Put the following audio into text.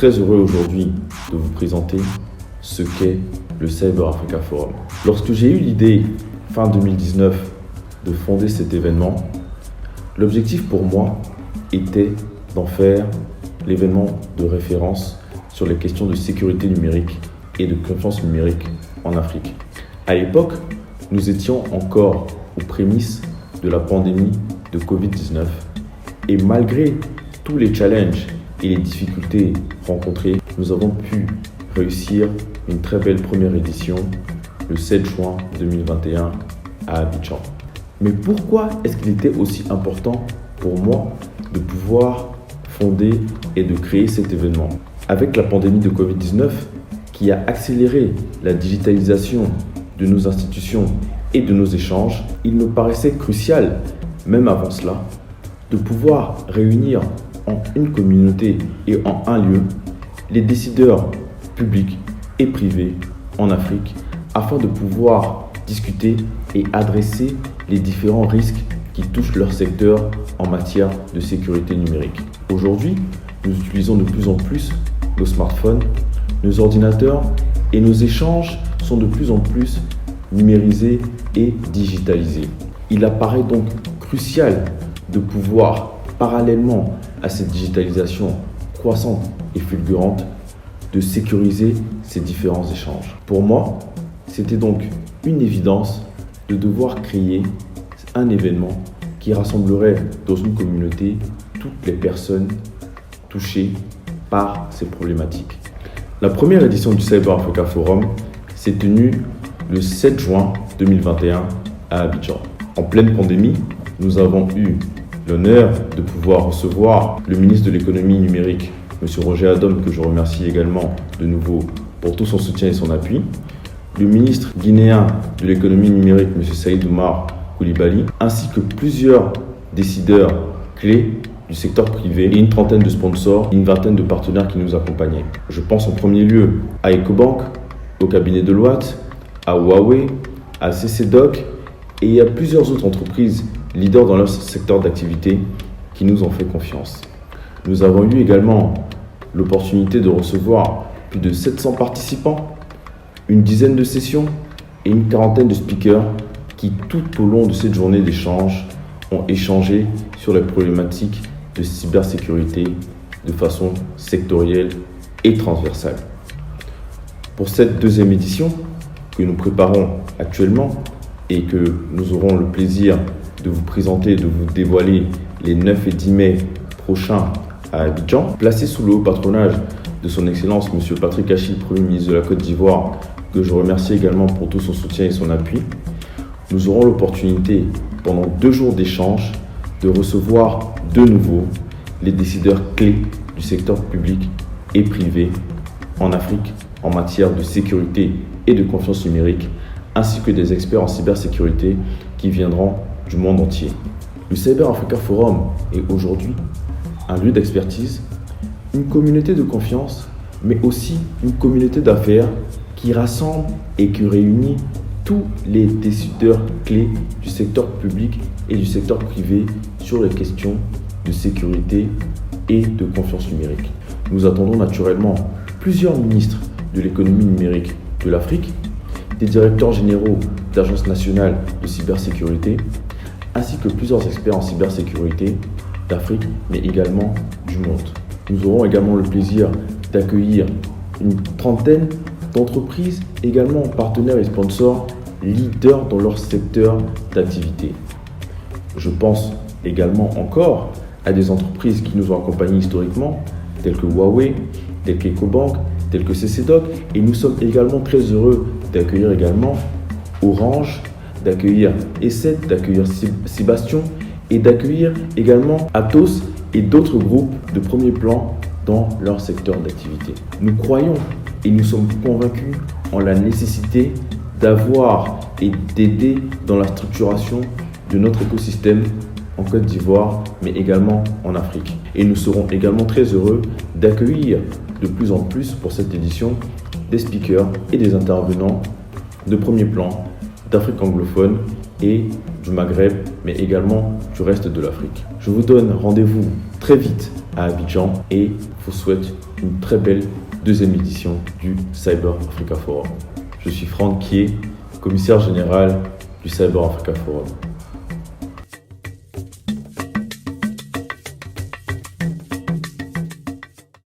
très heureux aujourd'hui de vous présenter ce qu'est le Cyber Africa Forum. Lorsque j'ai eu l'idée, fin 2019, de fonder cet événement, l'objectif pour moi était d'en faire l'événement de référence sur les questions de sécurité numérique et de confiance numérique en Afrique. À l'époque, nous étions encore aux prémices de la pandémie de Covid-19 et malgré tous les challenges et les difficultés rencontrées, nous avons pu réussir une très belle première édition le 7 juin 2021 à Abidjan. Mais pourquoi est-ce qu'il était aussi important pour moi de pouvoir fonder et de créer cet événement? Avec la pandémie de Covid-19 qui a accéléré la digitalisation de nos institutions et de nos échanges, il me paraissait crucial, même avant cela, de pouvoir réunir en une communauté et en un lieu les décideurs publics et privés en Afrique afin de pouvoir discuter et adresser les différents risques qui touchent leur secteur en matière de sécurité numérique. Aujourd'hui, nous utilisons de plus en plus nos smartphones, nos ordinateurs et nos échanges sont de plus en plus numérisés et digitalisés. Il apparaît donc crucial de pouvoir, parallèlement à cette digitalisation croissante et fulgurante, de sécuriser ces différents échanges. Pour moi, c'était donc une évidence de devoir créer un événement qui rassemblerait dans une communauté toutes les personnes touchées par ces problématiques. La première édition du Cyber Africa Forum s'est tenue le 7 juin 2021 à Abidjan. En pleine pandémie, nous avons eu l'honneur de pouvoir recevoir le ministre de l'économie numérique, M. Roger Adom, que je remercie également de nouveau pour tout son soutien et son appui, le ministre guinéen de l'économie numérique, M. Saïd Oumar Coulibaly, ainsi que plusieurs décideurs clés du secteur privé et une trentaine de sponsors et une vingtaine de partenaires qui nous accompagnaient. Je pense en premier lieu à Ecobank, au cabinet Deloitte, à Huawei, à CCDoc et à plusieurs autres entreprises leaders dans leur secteur d'activité qui nous ont fait confiance. Nous avons eu également l'opportunité de recevoir plus de 700 participants, une dizaine de sessions et une quarantaine de speakers qui, tout au long de cette journée d'échange, ont échangé sur les problématiques de cybersécurité de façon sectorielle et transversale. Pour cette deuxième édition que nous préparons actuellement et que nous aurons le plaisir de vous présenter, de vous dévoiler les 9 et 10 mai prochains à Abidjan, placé sous le haut patronage de son Excellence M. Patrick Achille, Premier ministre de la Côte d'Ivoire, que je remercie également pour tout son soutien et son appui, nous aurons l'opportunité, pendant 2 jours d'échange, de recevoir de nouveau les décideurs clés du secteur public et privé en Afrique en matière de sécurité et de confiance numérique, ainsi que des experts en cybersécurité qui viendront du monde entier. Le Cyber Africa Forum est aujourd'hui un lieu d'expertise, une communauté de confiance, mais aussi une communauté d'affaires qui rassemble et qui réunit tous les décideurs clés du secteur public et du secteur privé sur les questions de sécurité et de confiance numérique. Nous attendons naturellement plusieurs ministres de l'économie numérique de l'Afrique, des directeurs généraux d'agences nationales de cybersécurité, ainsi que plusieurs experts en cybersécurité d'Afrique, mais également du monde. Nous aurons également le plaisir d'accueillir une trentaine d'entreprises, également partenaires et sponsors, leaders dans leur secteur d'activité. Je pense également encore à des entreprises qui nous ont accompagnés historiquement, telles que Huawei, telles qu'Ecobank, telles que CCDoc, et nous sommes également très heureux d'accueillir également Orange, d'accueillir E7, d'accueillir Sébastien et d'accueillir également Atos et d'autres groupes de premier plan dans leur secteur d'activité. Nous croyons et nous sommes convaincus en la nécessité d'avoir et d'aider dans la structuration de notre écosystème en Côte d'Ivoire, mais également en Afrique. Et nous serons également très heureux d'accueillir de plus en plus pour cette édition des speakers et des intervenants de premier plan d'Afrique anglophone et du Maghreb, mais également du reste de l'Afrique. Je vous donne rendez-vous très vite à Abidjan et vous souhaite une très belle deuxième édition du Cyber Africa Forum. Je suis Franck Kié, commissaire général du Cyber Africa Forum.